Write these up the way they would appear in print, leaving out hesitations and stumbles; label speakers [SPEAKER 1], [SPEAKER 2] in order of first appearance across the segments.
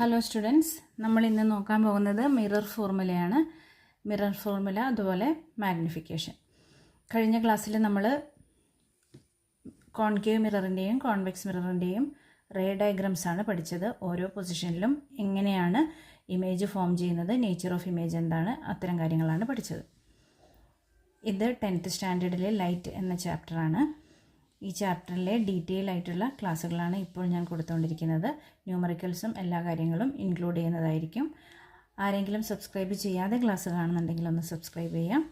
[SPEAKER 1] Hello students, നമ്മൾ ഇന്ന് നോക്കാൻ പോകുന്നത് മിറർ ഫോർമുലയാണ്. മിറർ ഫോർമുല അതുപോലെ മാഗ്നിഫിക്കേഷൻ. കഴിഞ്ഞ ക്ലാസ്സിൽ നമ്മൾ കോൺകേവ് മിററിൻ്റെയും കോൺവെക്സ് മിററിൻ്റെയും റേ ഡയഗ്രാംസ് ആണ് പഠിച്ചത്. ഓരോ പൊസിഷനിലും എങ്ങനെയാണ് ഇമേജ് ഫോം ചെയ്യുന്നത്, നേച്ചർ ഓഫ് ഇമേജ് എന്താണ്, അത്തരം കാര്യങ്ങളാണ് പഠിച്ചത്. ഇത് 10th സ്റ്റാൻഡേർഡിലെ ലൈറ്റ് എന്ന ചാപ്റ്ററാണ്. ഈ ചാപ്റ്ററിലെ ഡീറ്റെയിൽ ആയിട്ടുള്ള ക്ലാസ്സുകളാണ് ഇപ്പോൾ ഞാൻ കൊടുത്തുകൊണ്ടിരിക്കുന്നത്. ന്യൂമറിക്കൽസും എല്ലാ കാര്യങ്ങളും ഇൻക്ലൂഡ് ചെയ്യുന്നതായിരിക്കും. ആരെങ്കിലും സബ്സ്ക്രൈബ് ചെയ്യാതെ ക്ലാസ് കാണുന്നുണ്ടെങ്കിൽ ഒന്ന് സബ്സ്ക്രൈബ് ചെയ്യാം,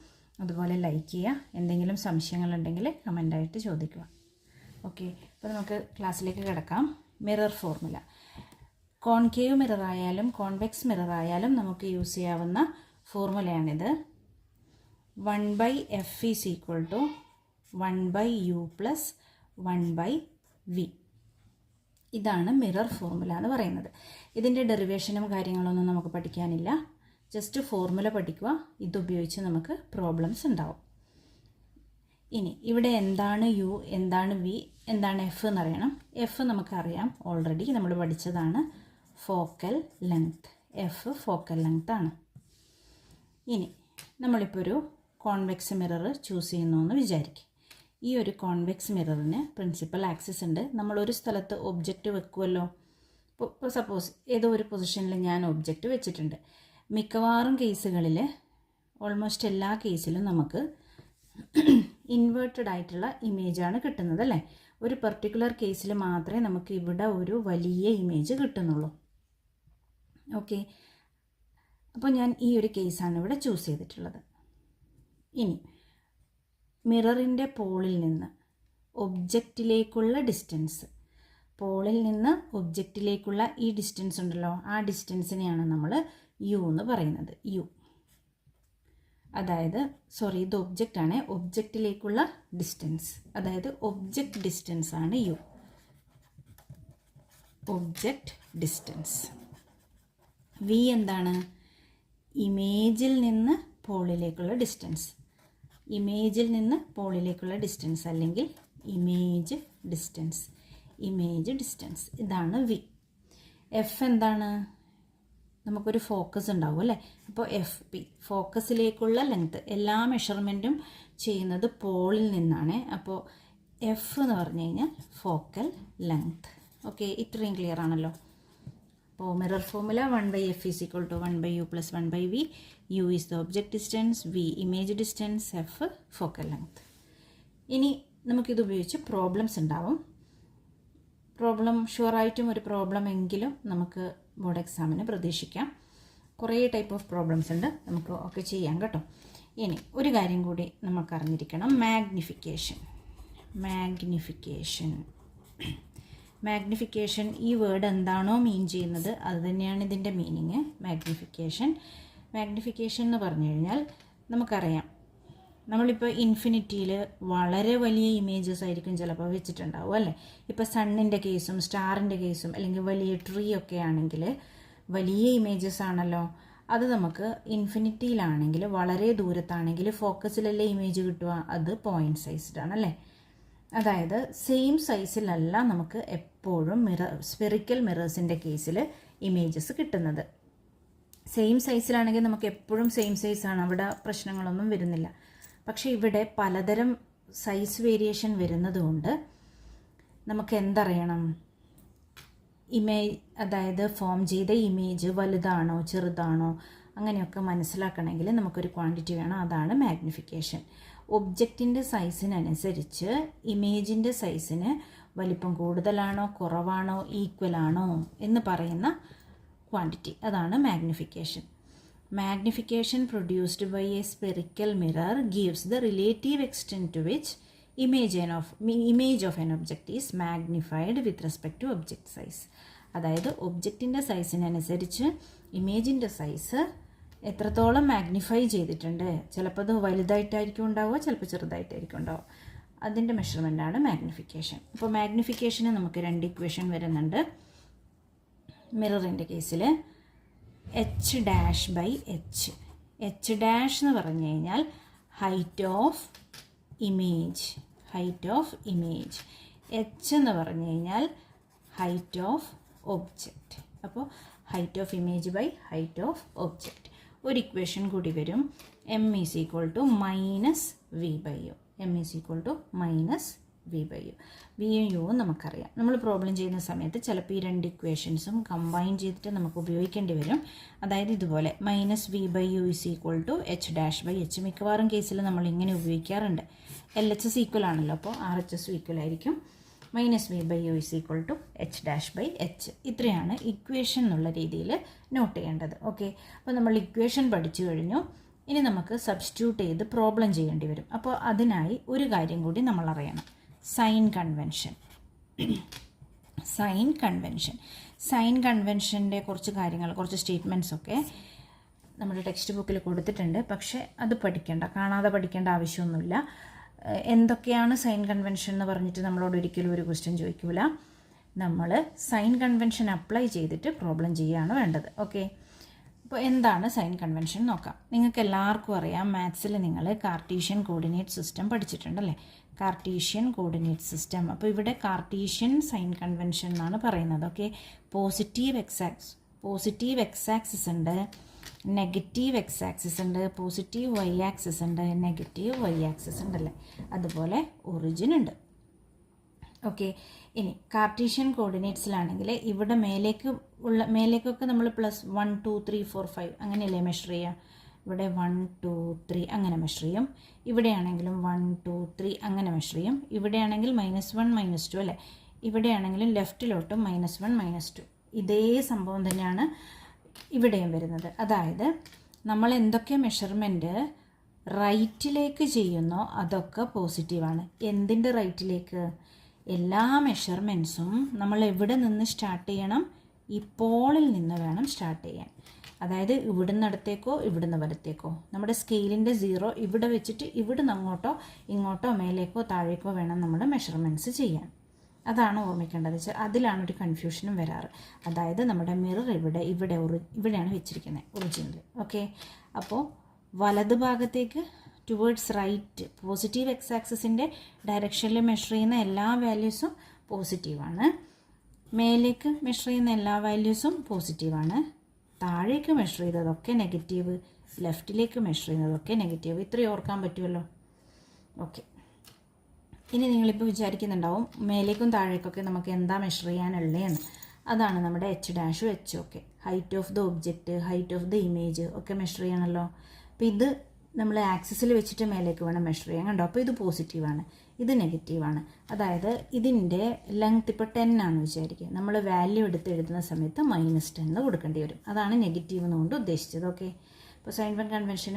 [SPEAKER 1] അതുപോലെ ലൈക്ക് ചെയ്യുക. എന്തെങ്കിലും സംശയങ്ങളുണ്ടെങ്കിൽ കമൻ്റായിട്ട് ചോദിക്കുക. ഓക്കെ, അപ്പോൾ നമുക്ക് ക്ലാസ്സിലേക്ക് കിടക്കാം. Mirror formula. കോൺകേവ് മിറർ ആയാലും കോൺവെക്സ് മിറർ ആയാലും നമുക്ക് യൂസ് ചെയ്യാവുന്ന ഫോർമുലയാണിത്. 1/f is equal to 1/u plus 1/v. ഇതാണ് മിറർ ഫോർമുല എന്ന് പറയുന്നത്. ഇതിൻ്റെ ഡെറിവേഷനും കാര്യങ്ങളൊന്നും നമുക്ക് പഠിക്കാനില്ല. ജസ്റ്റ് ഫോർമുല പഠിക്കുക. ഇതുപയോഗിച്ച് നമുക്ക് പ്രോബ്ലംസ് ഉണ്ടാവും. ഇനി ഇവിടെ എന്താണ് യു, എന്താണ് വി, എന്താണ് എഫ് എന്നറിയണം. എഫ് നമുക്കറിയാം, ഓൾറെഡി നമ്മൾ പഠിച്ചതാണ്. Focal length. F focal length ആണ്. ഇനി നമ്മളിപ്പോൾ ഒരു കോൺവെക്സ് മിറർ ചൂസ് ചെയ്യുന്നു എന്ന് വിചാരിക്കും. ഈ ഒരു കോൺവെക്സ് മിററിന് പ്രിൻസിപ്പൽ ആക്സിസ് ഉണ്ട്. നമ്മളൊരു സ്ഥലത്ത് ഒബ്ജക്റ്റ് വെക്കുമല്ലോ. ഇപ്പോൾ സപ്പോസ് ഏതോ ഒരു പൊസിഷനിൽ ഞാൻ ഒബ്ജക്റ്റ് വെച്ചിട്ടുണ്ട്. മിക്കവാറും കേസുകളിൽ, ഓൾമോസ്റ്റ് എല്ലാ കേസിലും നമുക്ക് ഇൻവേർട്ടഡ് ആയിട്ടുള്ള ഇമേജാണ് കിട്ടുന്നത്, അല്ലേ? ഒരു പർട്ടിക്കുലർ കേസിൽ മാത്രമേ നമുക്ക് ഇവിടെ ഒരു വലിയ ഇമേജ് കിട്ടുന്നുള്ളൂ. ഓക്കെ, അപ്പോൾ ഞാൻ ഈ ഒരു കേസാണ് ഇവിടെ ചൂസ് ചെയ്തിട്ടുള്ളത്. ഇനി മിററിൻ്റെ പോളിൽ നിന്ന് ഒബ്ജക്റ്റിലേക്കുള്ള ഡിസ്റ്റൻസ്, പോളിൽ നിന്ന് ഒബ്ജക്റ്റിലേക്കുള്ള ഈ ഡിസ്റ്റൻസ് ഉണ്ടല്ലോ, ആ ഡിസ്റ്റൻസിനെയാണ് നമ്മൾ യു എന്ന് പറയുന്നത്. യു, അതായത് ഇത് ഒബ്ജക്റ്റ് ആണ്. ഒബ്ജക്റ്റിലേക്കുള്ള ഡിസ്റ്റൻസ്, അതായത് ഒബ്ജക്റ്റ് ഡിസ്റ്റൻസ് ആണ് യു. Object distance. വി എന്താണ്? ഇമേജിൽ നിന്ന് പോളിലേക്കുള്ള ഡിസ്റ്റൻസ്. ഇമേജിൽ നിന്ന് പോളിലേക്കുള്ള ഡിസ്റ്റൻസ് അല്ലെങ്കിൽ ഇമേജ് ഡിസ്റ്റൻസ്. ഇമേജ് ഡിസ്റ്റൻസ്, ഇതാണ് വി. എഫ് എന്താണ്? നമുക്കൊരു ഫോക്കസ് ഉണ്ടാവും, അല്ലേ? അപ്പോൾ എഫ് പി, ഫോക്കസിലേക്കുള്ള ലെങ്ത്. എല്ലാ മെഷർമെൻറ്റും ചെയ്യുന്നത് പോളിൽ നിന്നാണ്. അപ്പോൾ എഫ് എന്ന് പറഞ്ഞു കഴിഞ്ഞാൽ ഫോക്കൽ ലെങ്ത്. ഓക്കെ, ഇത്രയും ക്ലിയർ ആണല്ലോ. അപ്പോൾ mirror formula 1/f is equal to 1/u plus 1/v. u is the object distance, v image distance, f focal length. ഇനി നമുക്കിത് ഉപയോഗിച്ച് പ്രോബ്ലംസ് ഉണ്ടാവും. പ്രോബ്ലം ഷുവറായിട്ടും ഒരു പ്രോബ്ലം എങ്കിലും നമുക്ക് ബോർഡ് എക്സാമിന് പ്രതീക്ഷിക്കാം. കുറേ ടൈപ്പ് ഓഫ് പ്രോബ്ലംസ് ഉണ്ട്, നമുക്ക് ഒക്കെ ചെയ്യാം കേട്ടോ. ഇനി ഒരു കാര്യം കൂടി നമുക്ക് അറിഞ്ഞിരിക്കണം. മാഗ്നിഫിക്കേഷൻ. മാഗ്നിഫിക്കേഷൻ ഈ വേർഡ് എന്താണോ മീൻ ചെയ്യുന്നത് അത് തന്നെയാണ് ഇതിൻ്റെ മീനിങ്. മാഗ്നിഫിക്കേഷൻ എന്ന് പറഞ്ഞു കഴിഞ്ഞാൽ നമുക്കറിയാം, നമ്മളിപ്പോൾ ഇൻഫിനിറ്റിയിൽ വളരെ വലിയ ഇമേജസ് ആയിരിക്കും ചിലപ്പോൾ വെച്ചിട്ടുണ്ടാവും, അല്ലേ? ഇപ്പോൾ സണ്ണിൻ്റെ കേസും സ്റ്റാറിൻ്റെ കേസും അല്ലെങ്കിൽ വലിയ ട്രീ ഒക്കെ ആണെങ്കിൽ വലിയ ഇമേജസ് ആണല്ലോ. അത് നമുക്ക് ഇൻഫിനിറ്റിയിലാണെങ്കിൽ, വളരെ ദൂരത്താണെങ്കിൽ ഫോക്കസിലല്ലേ ഇമേജ് കിട്ടുക? അത് പോയിൻറ്റ് സൈസ്ഡ് ആണ്, അല്ലേ? അതായത് സെയിം സൈസിലല്ല നമുക്ക് എപ്പോഴും സ്പെറിക്കൽ മിറേഴ്സിൻ്റെ കേസിൽ ഇമേജസ് കിട്ടുന്നത്. സെയിം സൈസിലാണെങ്കിൽ നമുക്ക് എപ്പോഴും സെയിം സൈസാണ്, അവിടെ പ്രശ്നങ്ങളൊന്നും വരുന്നില്ല. പക്ഷേ ഇവിടെ പലതരം സൈസ് വേരിയേഷൻ വരുന്നതുകൊണ്ട് നമുക്ക് എന്തറിയണം? അതായത് ഫോം ചെയ്ത ഇമേജ് വലുതാണോ ചെറുതാണോ അങ്ങനെയൊക്കെ മനസ്സിലാക്കണമെങ്കിൽ നമുക്കൊരു ക്വാണ്ടിറ്റി വേണം. അതാണ് മാഗ്നിഫിക്കേഷൻ. ഒബ്ജക്റ്റിൻ്റെ സൈസിനനുസരിച്ച് ഇമേജിൻ്റെ സൈസിന് വലിപ്പം കൂടുതലാണോ കുറവാണോ ഈക്വൽ ആണോ എന്ന് പറയുന്ന ക്വാണ്ടിറ്റി, അതാണ് magnification. Magnification produced by a spherical mirror gives the relative extent to which image of an object is magnified with respect to object size. അതായത് ഒബ്ജക്റ്റിൻ്റെ സൈസിനനുസരിച്ച് ഇമേജിൻ്റെ സൈസ് എത്രത്തോളം മാഗ്നിഫൈ ചെയ്തിട്ടുണ്ട്. ചിലപ്പോൾ അത് വലുതായിട്ടായിരിക്കും ഉണ്ടാവുക, ചിലപ്പോൾ ചെറുതായിട്ടായിരിക്കും ഉണ്ടാവുക. അതിൻ്റെ മെഷർമെൻ്റാണ് മാഗ്നിഫിക്കേഷൻ. അപ്പോൾ മാഗ്നിഫിക്കേഷന് നമുക്ക് 2 ഇക്വേഷൻ വരുന്നുണ്ട്. മിററിൻ്റെ കേസിൽ h'/h. h' എന്ന് പറഞ്ഞു കഴിഞ്ഞാൽ ഹൈറ്റ് ഓഫ് ഇമേജ്. h എന്ന് പറഞ്ഞു കഴിഞ്ഞാൽ height of object. അപ്പോൾ height of image by height of object. ഒരു ഇക്വേഷൻ കൂടി വരും, M is equal to minus V by U. M is equal to minus V by U. വിയും യുവും നമുക്കറിയാം. നമ്മൾ പ്രോബ്ലം ചെയ്യുന്ന സമയത്ത് ചിലപ്പോൾ ഈ രണ്ട് ഇക്വേഷൻസും കമ്പൈൻ ചെയ്തിട്ട് നമുക്ക് ഉപയോഗിക്കേണ്ടി വരും. അതായത് ഇതുപോലെ minus V by U is equal to H dash by H. മിക്കവാറും കേസിൽ നമ്മൾ ഇങ്ങനെ ഉപയോഗിക്കാറുണ്ട്. എൽ എച്ച് എസ് ഈക്വൽ ആണല്ലോ, അപ്പോൾ ആർ എച്ച് എസ് ഈക്വൽ ആയിരിക്കും. Minus V by U is equal to H dash by H. ഇത്രയാണ് ഇക്വേഷൻ എന്നുള്ള രീതിയിൽ നോട്ട് ചെയ്യേണ്ടത്. ഓക്കെ, അപ്പോൾ നമ്മൾ ഇക്വേഷൻ പഠിച്ചു കഴിഞ്ഞു. ഇനി നമുക്ക് സബ്സ്റ്റിറ്റ്യൂട്ട് ചെയ്ത് പ്രോബ്ലം ചെയ്യേണ്ടി വരും. അപ്പോൾ അതിനായി ഒരു കാര്യം കൂടി നമ്മൾ അറിയണം, സൈൻ കൺവെൻഷൻ. സൈൻ കൺവെൻഷൻ്റെ കുറച്ച് കാര്യങ്ങൾ, കുറച്ച് സ്റ്റേറ്റ്മെൻറ്റ്സ് ഒക്കെ നമ്മുടെ ടെക്സ്റ്റ് ബുക്കിൽ കൊടുത്തിട്ടുണ്ട്. പക്ഷേ അത് പഠിക്കേണ്ട, കാണാതെ പഠിക്കേണ്ട ആവശ്യമൊന്നുമില്ല. എന്തൊക്കെയാണ് സൈൻ കൺവെൻഷൻ എന്ന് പറഞ്ഞിട്ട് നമ്മളോട് ഒരിക്കലും ഒരു ക്വസ്റ്റ്യൻ ചോദിക്കില്ല. നമ്മൾ സൈൻ കൺവെൻഷൻ അപ്ലൈ ചെയ്തിട്ട് പ്രോബ്ലം ചെയ്യുകയാണ് വേണ്ടത്. ഓക്കെ, അപ്പോൾ എന്താണ് സൈൻ കൺവെൻഷൻ നോക്കാം. നിങ്ങൾക്ക് എല്ലാവർക്കും അറിയാം, മാത്സിൽ നിങ്ങൾ കാർട്ടീഷ്യൻ കോർഡിനേറ്റ് സിസ്റ്റം പഠിച്ചിട്ടുണ്ടല്ലേ, കാർട്ടീഷ്യൻ കോർഡിനേറ്റ് സിസ്റ്റം. അപ്പോൾ ഇവിടെ കാർട്ടീഷ്യൻ സൈൻ കൺവെൻഷൻ എന്നാണ് പറയുന്നത്. ഓക്കെ, പോസിറ്റീവ് എക്സ് ആക്സിസ് ഉണ്ട്, നെഗറ്റീവ് എക്സ് ആക്സിസ് ഉണ്ട്, പോസിറ്റീവ് വൈ ആക്സിസ് ഉണ്ട്, നെഗറ്റീവ് വൈ ആക്സിസ് ഉണ്ടല്ലേ, അതുപോലെ ഒറിജിൻ ഉണ്ട്. ഓക്കെ, ഇനി കാർട്ടീഷ്യൻ കോർഡിനേറ്റ്സിലാണെങ്കിൽ ഇവിടെ മേലേക്കൊക്കെ നമ്മൾ പ്ലസ് 1 2 3 4 5 അങ്ങനെയല്ലേ മെഷർ ചെയ്യുക. ഇവിടെ 1 2 3 അങ്ങനെ മെഷർ ചെയ്യും. ഇവിടെയാണെങ്കിലും 1 2 3 അങ്ങനെ മെഷർ ചെയ്യും. ഇവിടെയാണെങ്കിൽ -1 -2 അല്ലേ. ഇവിടെയാണെങ്കിലും ലെഫ്റ്റിലോട്ടും -1 -2. ഇതേ സംഭവം തന്നെയാണ് ഇവിടെയും വരുന്നത്. അതായത് നമ്മൾ എന്തൊക്കെ മെഷർമെൻറ്റ് റൈറ്റിലേക്ക് ചെയ്യുന്നോ അതൊക്കെ പോസിറ്റീവാണ്. എന്തിൻ്റെ റൈറ്റിലേക്ക്? എല്ലാ മെഷർമെൻറ്റ്സും നമ്മൾ എവിടെ നിന്ന് സ്റ്റാർട്ട് ചെയ്യണം? ഈ പോളിൽ നിന്ന് വേണം സ്റ്റാർട്ട് ചെയ്യാൻ. അതായത് ഇവിടുന്ന് അടുത്തേക്കോ ഇവിടുന്ന് വലത്തേക്കോ. നമ്മുടെ സ്കെയിലിൻ്റെ 0 ഇവിടെ വെച്ചിട്ട് ഇവിടുന്ന് അങ്ങോട്ടോ ഇങ്ങോട്ടോ മേലേക്കോ താഴേക്കോ വേണം നമ്മുടെ മെഷർമെൻറ്റ്സ് ചെയ്യാൻ. അതാണ് ഓർമ്മിക്കേണ്ടത്. അതിലാണ് ഒരു കൺഫ്യൂഷനും വരാറ്. അതായത് നമ്മുടെ മിറർ ഇവിടെയാണ് വെച്ചിരിക്കുന്നത് ഒറിജിനൽ. ഓക്കെ, അപ്പോൾ വലത് ഭാഗത്തേക്ക് ടുവേർഡ്സ് റൈറ്റ് പോസിറ്റീവ് എക്സ് ആക്സിസിൻ്റെ ഡയറക്ഷനിൽ മെഷർ ചെയ്യുന്ന എല്ലാ വാല്യൂസും പോസിറ്റീവാണ്. മേലേക്ക് മെഷർ ചെയ്യുന്ന എല്ലാ വാല്യൂസും പോസിറ്റീവാണ്. താഴേക്ക് മെഷർ ചെയ്തതൊക്കെ നെഗറ്റീവ്, ലെഫ്റ്റിലേക്ക് മെഷർ ചെയ്യുന്നതൊക്കെ നെഗറ്റീവ്. ഇത്രയും ഓർക്കാൻ പറ്റുമല്ലോ. ഓക്കെ, ഇനി നിങ്ങളിപ്പോൾ വിചാരിക്കുന്നുണ്ടാവും മേലേക്കും താഴേക്കൊക്കെ നമുക്ക് എന്താ മെഷർ ചെയ്യാനുള്ളതെന്ന്. അതാണ് നമ്മുടെ എച്ച് ഡാഷും എച്ചും ഒക്കെ. Height of the object, height of the image ഒക്കെ മെഷർ ചെയ്യണമല്ലോ. അപ്പോൾ ഇത് നമ്മൾ ആക്സിസിൽ വെച്ചിട്ട് മേലേക്ക് വേണം മെഷർ ചെയ്യാൻ. കണ്ടോ, അപ്പോൾ ഇത് പോസിറ്റീവാണ്, ഇത് നെഗറ്റീവാണ്. അതായത് ഇതിൻ്റെ ലെങ്ത് ഇപ്പോൾ 10 ആണെന്ന് വിചാരിക്കുക. നമ്മൾ വാല്യൂ എടുത്ത് എഴുതുന്ന സമയത്ത് -10 കൊടുക്കേണ്ടി വരും. അതാണ് നെഗറ്റീവ് എന്നുകൊണ്ട് ഉദ്ദേശിച്ചത്. ഓക്കെ, അപ്പോൾ സൈൻ കൺവെൻഷനും